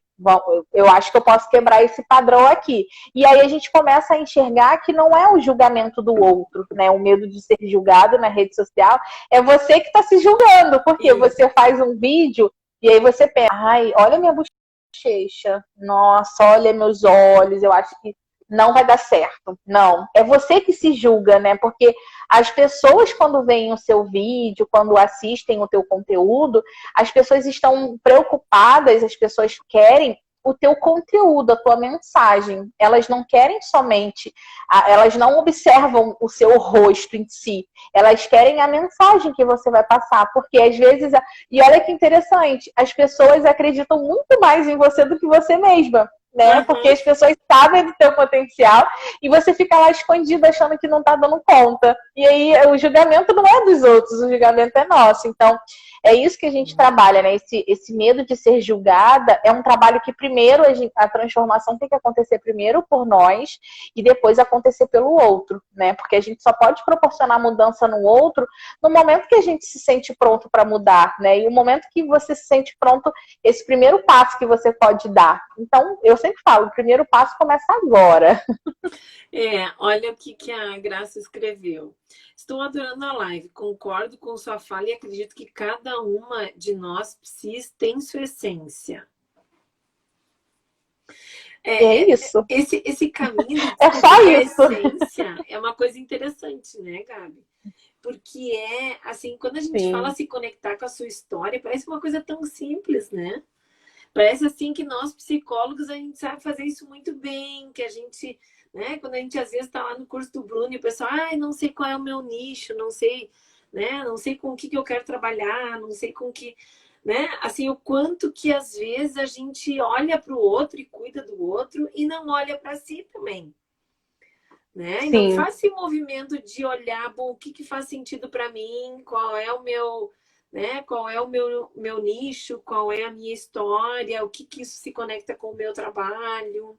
eu acho que eu posso quebrar esse padrão aqui. E aí a gente começa a enxergar que não é o julgamento do outro, né? O medo de ser julgado na rede social, é você que está se julgando, porque você faz um vídeo e aí você pensa, ai, olha minha bochecha, nossa, olha meus olhos, eu acho que não vai dar certo. Não, é você que se julga, né? Porque as pessoas, quando veem o seu vídeo, quando assistem o teu conteúdo, as pessoas estão preocupadas, as pessoas querem o teu conteúdo, a tua mensagem. Elas não querem somente, elas não observam o seu rosto em si. Elas querem a mensagem que você vai passar, porque às vezes, e olha que interessante, as pessoas acreditam muito mais em você do que você mesma. Né? Porque as pessoas sabem do teu potencial e você fica lá escondido achando que não tá dando conta. E aí o julgamento não é dos outros, o julgamento é nosso. Então, é isso que a gente trabalha, né? Esse medo de ser julgada é um trabalho que primeiro a transformação tem que acontecer primeiro por nós e depois acontecer pelo outro, né? Porque a gente só pode proporcionar mudança no outro no momento que a gente se sente pronto para mudar, né? E o momento que você se sente pronto, esse primeiro passo que você pode dar. Então, eu sempre sempre falo, o primeiro passo começa agora. Olha o que a Graça escreveu. Estou adorando a live, concordo com sua fala e acredito que cada uma de nós psis tem sua essência. É isso. Esse caminho de É só descobrir a isso. essência é uma coisa interessante, né, Gabi? Porque assim, quando a gente fala se conectar com a sua história, parece uma coisa tão simples, né? Parece assim que nós, psicólogos, a gente sabe fazer isso muito bem, que a gente, né, quando a gente às vezes está lá no curso do Bruno e o pessoal, não sei qual é o meu nicho, não sei, né, não sei com o que eu quero trabalhar, não sei com que, né, assim, o quanto que às vezes a gente olha para o outro e cuida do outro e não olha para si também. Né? E não faz esse movimento de olhar, bom, o que faz sentido para mim, qual é o meu, né? Qual é o meu nicho, qual é a minha história, o que isso se conecta com o meu trabalho.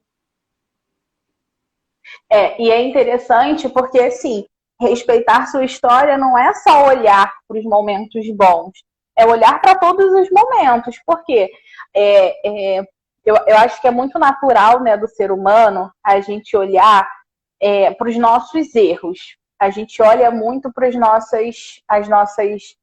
E é interessante porque, assim, respeitar sua história não é só olhar para os momentos bons, é olhar para todos os momentos, porque eu acho que é muito natural, né, do ser humano a gente olhar para os nossos erros. A gente olha muito para as nossas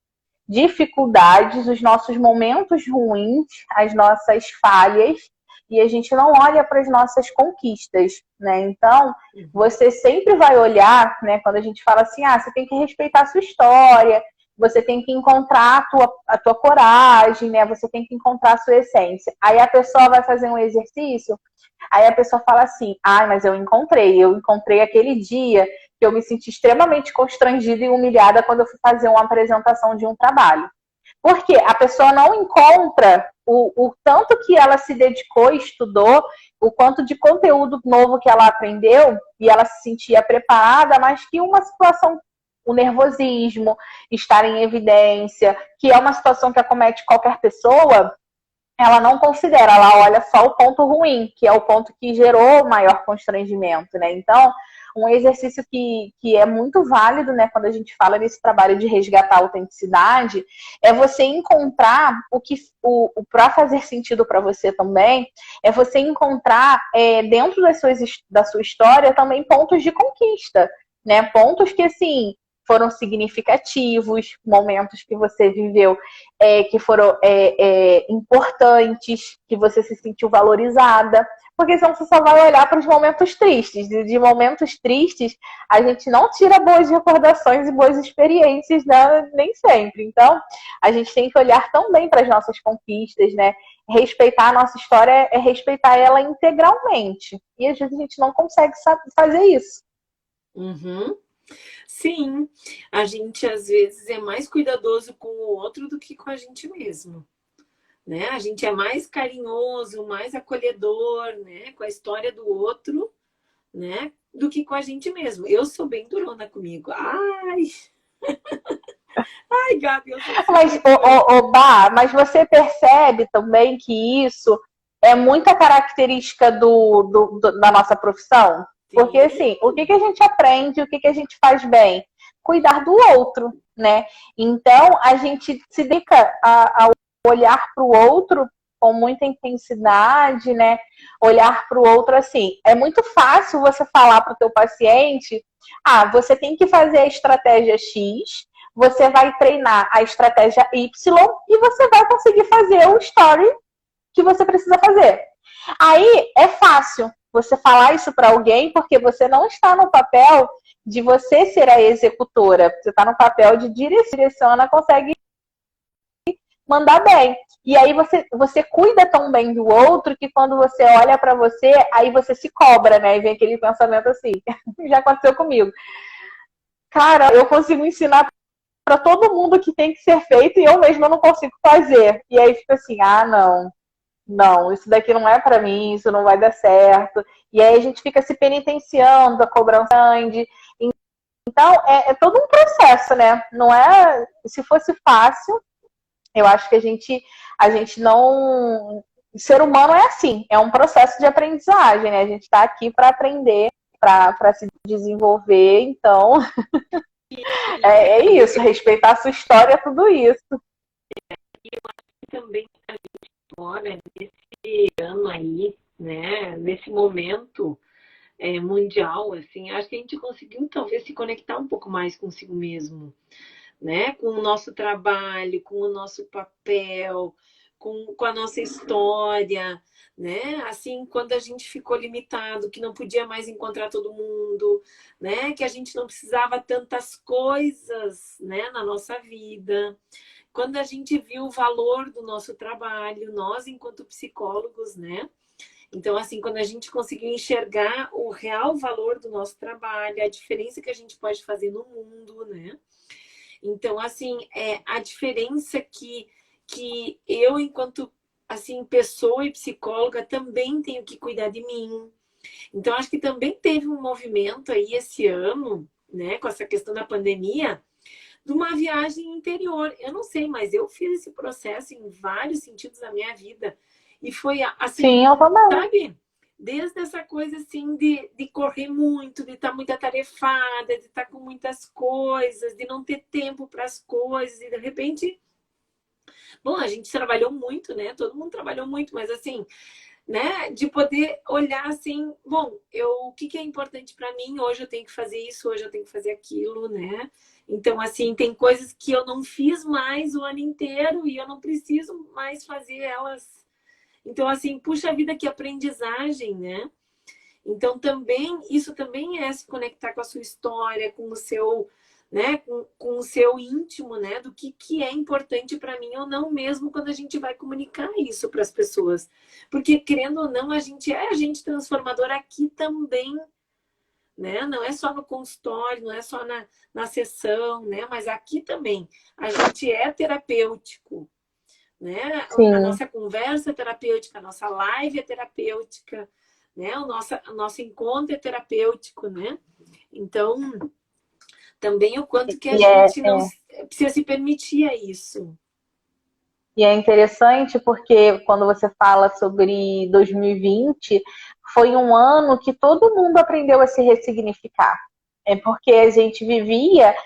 dificuldades, os nossos momentos ruins, as nossas falhas, e a gente não olha para as nossas conquistas, né? Então, você sempre vai olhar, né? Quando a gente fala assim, você tem que respeitar a sua história, você tem que encontrar a tua coragem, né? Você tem que encontrar a sua essência. Aí a pessoa vai fazer um exercício, aí a pessoa fala assim, mas eu encontrei aquele dia que eu me senti extremamente constrangida e humilhada quando eu fui fazer uma apresentação de um trabalho. Porque a pessoa não encontra o tanto que ela se dedicou e estudou, o quanto de conteúdo novo que ela aprendeu, e ela se sentia preparada, mas que uma situação, o nervosismo, estar em evidência, que é uma situação que acomete qualquer pessoa, ela não considera, ela olha só o ponto ruim, que é o ponto que gerou o maior constrangimento, né? Então, um exercício que é muito válido, né, quando a gente fala nesse trabalho de resgatar a autenticidade, é você encontrar para fazer sentido para você também, é você encontrar dentro da sua história também pontos de conquista, né? Pontos que, assim, foram significativos, momentos que você viveu que foram importantes, que você se sentiu valorizada, porque senão você só vai olhar para os momentos tristes. E de momentos tristes, a gente não tira boas recordações e boas experiências, né? Nem sempre. Então, a gente tem que olhar também para as nossas conquistas, né? Respeitar a nossa história é respeitar ela integralmente. E às vezes a gente não consegue fazer isso. Sim, a gente às vezes é mais cuidadoso com o outro do que com a gente mesmo. Né? A gente é mais carinhoso, mais acolhedor, né? Com a história do outro, né? Do que com a gente mesmo. Eu sou bem durona comigo. Ai, Gabi, eu sou Mas, mas você percebe também que isso é muita característica da nossa profissão? Porque, assim, o que a gente aprende, o que a gente faz bem? Cuidar do outro, né? Então, a gente se dedica a olhar para o outro com muita intensidade, né? Olhar para o outro assim. É muito fácil você falar para o teu paciente, você tem que fazer a estratégia X, você vai treinar a estratégia Y e você vai conseguir fazer o story que você precisa fazer. Aí é fácil você falar isso para alguém porque você não está no papel de você ser a executora. Você está no papel de direciona, consegue mandar bem. E aí você cuida tão bem do outro que quando você olha para você, aí você se cobra, né? E vem aquele pensamento assim. Já aconteceu comigo. Cara, eu consigo ensinar para todo mundo que tem que ser feito e eu mesma não consigo fazer. E aí fica assim, não, isso daqui não é para mim, isso não vai dar certo. E aí a gente fica se penitenciando, a cobrança grande. Então, é todo um processo, né? Não é... Se fosse fácil, eu acho que a gente não... O ser humano é assim, é um processo de aprendizagem, né? A gente está aqui para aprender, para se desenvolver, então... É isso, respeitar a sua história, tudo isso. E eu acho que também a gente mora nesse ano aí né? Nesse momento mundial, assim, acho que a gente conseguiu talvez se conectar um pouco mais consigo mesmo, né? Com o nosso trabalho, com o nosso papel, com a nossa história, né? Assim, quando a gente ficou limitado, que não podia mais encontrar todo mundo, né? Que a gente não precisava tantas coisas, né? Na nossa vida. Quando a gente viu o valor do nosso trabalho, nós enquanto psicólogos, né? Então, assim, quando a gente conseguiu enxergar o real valor do nosso trabalho, a diferença que a gente pode fazer no mundo, né? Então, assim, a diferença que eu, enquanto assim, pessoa e psicóloga, também tenho que cuidar de mim. Então, acho que também teve um movimento aí esse ano, né, com essa questão da pandemia, de uma viagem interior. Eu não sei, mas eu fiz esse processo em vários sentidos da minha vida. E foi assim, Sim, eu também. sabe? Desde essa coisa assim de correr muito, de estar muito atarefada, de estar com muitas coisas, de não ter tempo para as coisas, e de repente, bom, a gente trabalhou muito, né? Todo mundo trabalhou muito, mas assim, né? De poder olhar assim, bom, o que é importante para mim? Hoje eu tenho que fazer isso, hoje eu tenho que fazer aquilo, né? Então, assim, tem coisas que eu não fiz mais o ano inteiro e eu não preciso mais fazer elas. Então, assim, puxa vida, que aprendizagem, né? Então, também, isso também é se conectar com a sua história, com o seu, né, com o seu íntimo, né, do que é importante para mim ou não, mesmo quando a gente vai comunicar isso para as pessoas. Porque, querendo ou não, a gente é agente transformador aqui também, né? Não é só no consultório, não é só na sessão, né? Mas aqui também. A gente é terapêutico, né? A Sim. nossa conversa é terapêutica, a nossa live é terapêutica, né? O nosso encontro é terapêutico, né? Então, também o quanto que a E é, gente não precisa se permitir isso. e é interessante porque quando você fala sobre 2020, foi um ano que todo mundo aprendeu a se ressignificar. É porque a gente vivia,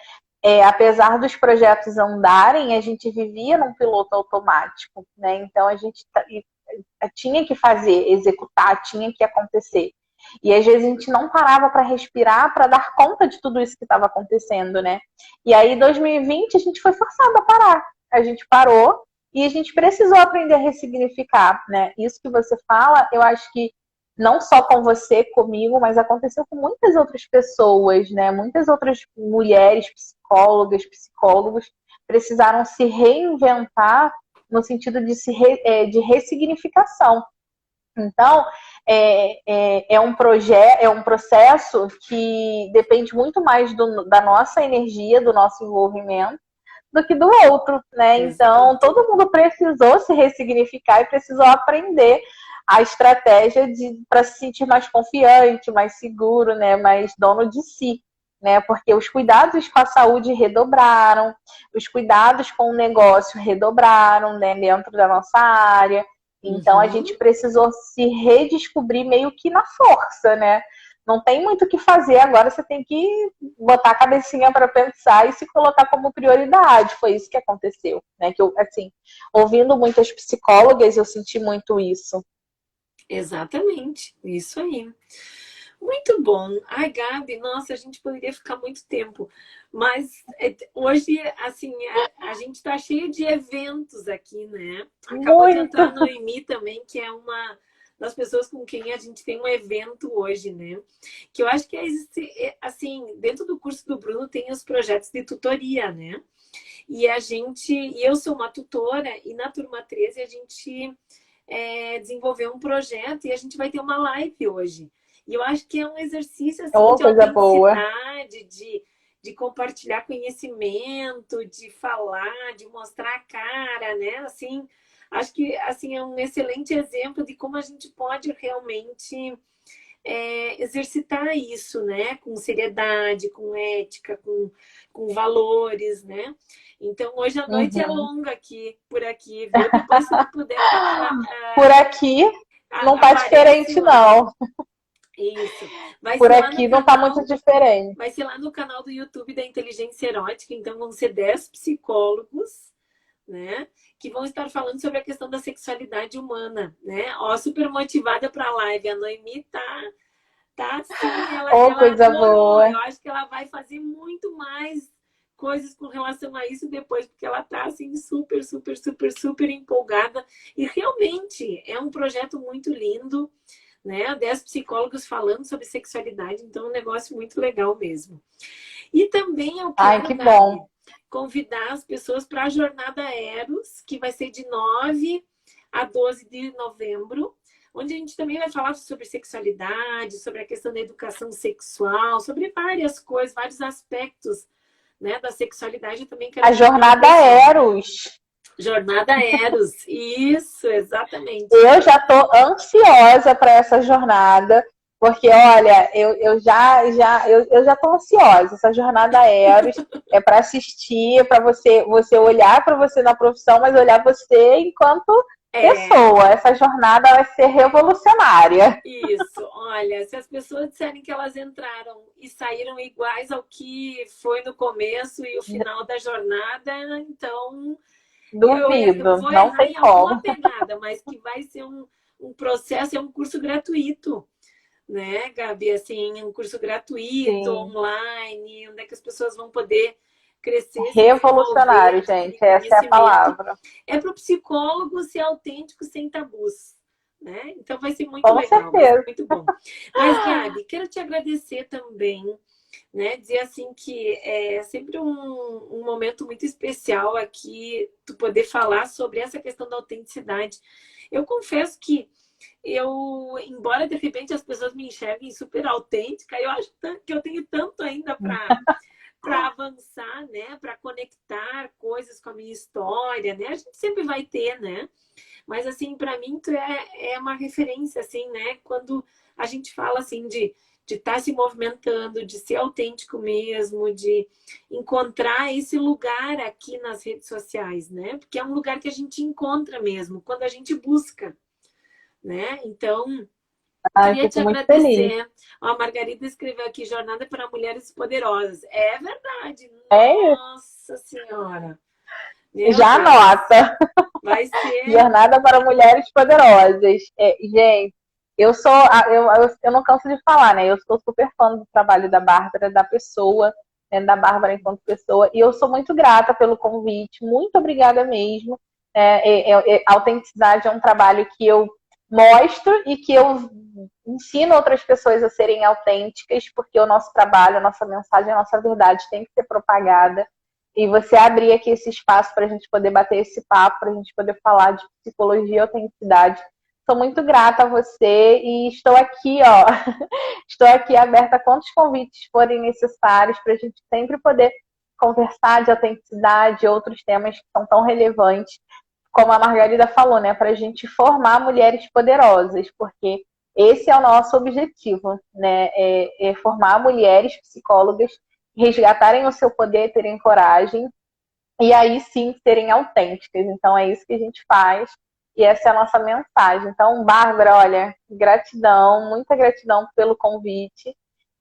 apesar dos projetos andarem, a gente vivia num piloto automático, né? Então a gente tinha que fazer, executar, tinha que acontecer. E às vezes a gente não parava para respirar, para dar conta de tudo isso que estava acontecendo, né? E aí, em 2020, a gente foi forçado a parar. A gente parou e a gente precisou aprender a ressignificar, né? Isso que você fala, eu acho que não só com você, comigo, mas aconteceu com muitas outras pessoas, né? Muitas outras mulheres, psicólogas, psicólogos, precisaram se reinventar no sentido de ressignificação. Então, é um processo que depende muito mais da nossa energia, do nosso envolvimento, do que do outro, né? Então, Exato. todo mundo precisou se ressignificar e precisou aprender a estratégia para se sentir mais confiante, mais seguro, né? Mais dono de si, né? Porque os cuidados com a saúde redobraram, os cuidados com o negócio redobraram, né? Dentro da nossa área. Então, a gente Uhum. precisou se redescobrir meio que na força, né? Não tem muito o que fazer, agora você tem que botar a cabecinha para pensar e se colocar como prioridade. Foi isso que aconteceu, né? Que eu, assim, ouvindo muitas psicólogas, eu senti muito isso. Exatamente, isso aí. Muito bom. Ai, Gabi, nossa, a gente poderia ficar muito tempo, mas hoje, assim, a gente está cheio de eventos aqui, né? Acabou de Muito. entrar a Noemi também, que é uma das pessoas com quem a gente tem um evento hoje, né? Que eu acho que assim, dentro do curso do Bruno tem os projetos de tutoria, né? E eu sou uma tutora, e na turma 13 a gente desenvolveu um projeto e a gente vai ter uma live hoje. E eu acho que é um exercício assim Oh, de coisa boa. autenticidade, de compartilhar conhecimento, de falar, de mostrar a cara, né? Assim, acho que assim é um excelente exemplo de como a gente pode realmente exercitar isso, né? Com seriedade, com ética, com valores, né? Então, hoje a noite é Uhum. longa aqui, por aqui, viu? Depois, se tu puder, Por aqui não tá aparece diferente, lá. não. Isso. Vai Por ser lá no aqui não tá muito canal, diferente. vai ser lá no canal do YouTube da Inteligência Erótica. Então, vão ser 10 psicólogos, né? Que vão estar falando sobre a questão da sexualidade humana, né? Ó, super motivada para a live. A Noemi tá assim, Ô, ela coisa adorou. boa. Eu acho que ela vai fazer muito mais coisas com relação a isso depois, porque ela tá assim super, super, super, super empolgada. E realmente é um projeto muito lindo, né? 10 psicólogos falando sobre sexualidade, então é um negócio muito legal mesmo. E também eu Ai, quero, que bom. Gabi, convidar as pessoas para a Jornada Eros, que vai ser de 9 a 12 de novembro, onde a gente também vai falar sobre sexualidade, sobre a questão da educação sexual, sobre várias coisas, vários aspectos, né, da sexualidade. Eu também quero A chamar o jornada pessoal. Eros. Jornada Eros, isso, exatamente. Eu já estou ansiosa para essa jornada, porque olha, eu já estou ansiosa. Essa jornada Eros é para assistir, para você olhar para você na profissão, mas olhar você enquanto É, pessoa. Essa jornada vai ser revolucionária. isso, olha, se as pessoas disserem que elas entraram e saíram iguais ao que foi no começo e o final da jornada, então eu Duvido, vou não errar tem em alguma como. pegada, mas que vai ser um processo, é um curso gratuito, né, Gabi? Assim, um curso gratuito, Sim, online, onde é que as pessoas vão poder crescer, se desenvolver, revolucionário, adquirir gente, essa é a conhecimento. palavra. É para o psicólogo ser autêntico sem tabus. Né? Então vai ser muito Com legal, vai ser certeza. muito bom. Mas, Gabi, quero te agradecer também, né? Dizer assim que é sempre um momento muito especial aqui tu poder falar sobre essa questão da autenticidade. Eu confesso que embora de repente as pessoas me enxerguem super autêntica, eu acho que eu tenho tanto ainda para avançar, né? Para conectar coisas com a minha história, né? A gente sempre vai ter, né? Mas, assim, para mim, tu é uma referência, assim, né? Quando a gente fala, assim, de estar se movimentando, de ser autêntico mesmo, de encontrar esse lugar aqui nas redes sociais, né? Porque é um lugar que a gente encontra mesmo, quando a gente busca, né? Então, Ai, queria te fico muito feliz. agradecer. Ó, a Margarida escreveu aqui, Jornada para Mulheres Poderosas. É verdade. É, Nossa Senhora. Meu já Deus. anota. Vai ser... Jornada para Mulheres Poderosas. Gente, eu não canso de falar, né? Eu sou super fã do trabalho da Bárbara, da pessoa, né? Da Bárbara enquanto pessoa, e eu sou muito grata pelo convite, muito obrigada mesmo. A autenticidade é um trabalho que eu mostro e que eu ensino outras pessoas a serem autênticas, porque o nosso trabalho, a nossa mensagem, a nossa verdade tem que ser propagada. E você abrir aqui esse espaço para a gente poder bater esse papo, para a gente poder falar de psicologia e autenticidade. Sou muito grata a você e estou aqui, ó, estou aqui aberta a quantos convites forem necessários para a gente sempre poder conversar de autenticidade e outros temas que são tão relevantes, como a Margarida falou, né, para a gente formar mulheres poderosas, porque esse é o nosso objetivo, né, é formar mulheres psicólogas, resgatarem o seu poder, terem coragem e aí sim serem autênticas. Então é isso que a gente faz e essa é a nossa mensagem. Então, Bárbara, olha, gratidão, muita gratidão pelo convite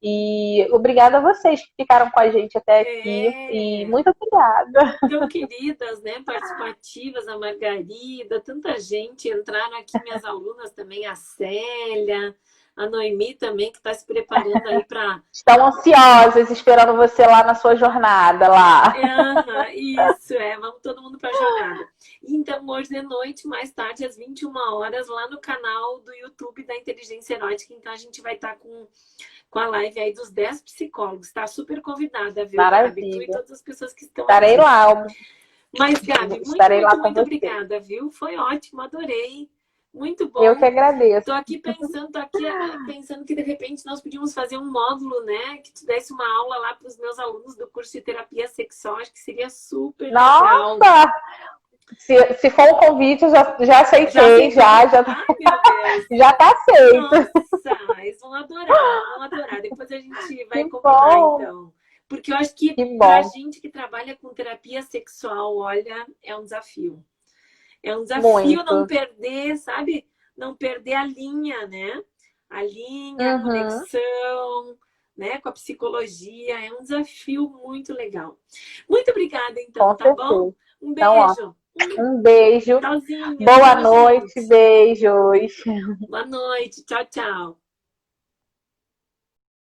e obrigada a vocês que ficaram com a gente até aqui e É, muito obrigada. tão queridas, né? Participativas, a Margarida, tanta gente. Entraram aqui minhas alunas também, a Célia, a Noemi também, que está se preparando aí para. Estão ansiosas esperando você lá na sua jornada lá. Isso, vamos todo mundo para a jornada. Então, hoje de noite, mais tarde, às 21 horas, lá no canal do YouTube da Inteligência Erótica, então a gente vai estar com a live aí dos 10 psicólogos. Está super convidada, viu, Gabi? Tu e Maravilha. todas as pessoas que estão Estarei aqui. lá. Mas, Gabi, muito, Estarei lá muito, com muito você. obrigada, viu? Foi ótimo, adorei. Muito Eu que bom. agradeço. Tô aqui pensando que de repente nós podíamos fazer um módulo, né? Que tu desse uma aula lá para os meus alunos do curso de terapia sexual, acho que seria super legal. Nossa! Se for um convite, eu já Já aceitei, aceitou? já, Ai, meu Deus. já tá aceito. Nossa, eles vão adorar, vão adorar. Depois a gente vai Que combinar, bom, então. Porque eu acho que que pra bom. gente que trabalha com terapia sexual, olha, é um desafio. É um desafio não Muito. perder, sabe? Não perder a linha, né? A linha, a Uhum, conexão, né? Com a psicologia. É um desafio muito legal. Muito obrigada, então, com tá bom? certeza. Um Então, ó, beijo. Um beijo. Tchauzinho, Boa tchau, noite, gente. beijos. Boa noite, tchau, tchau.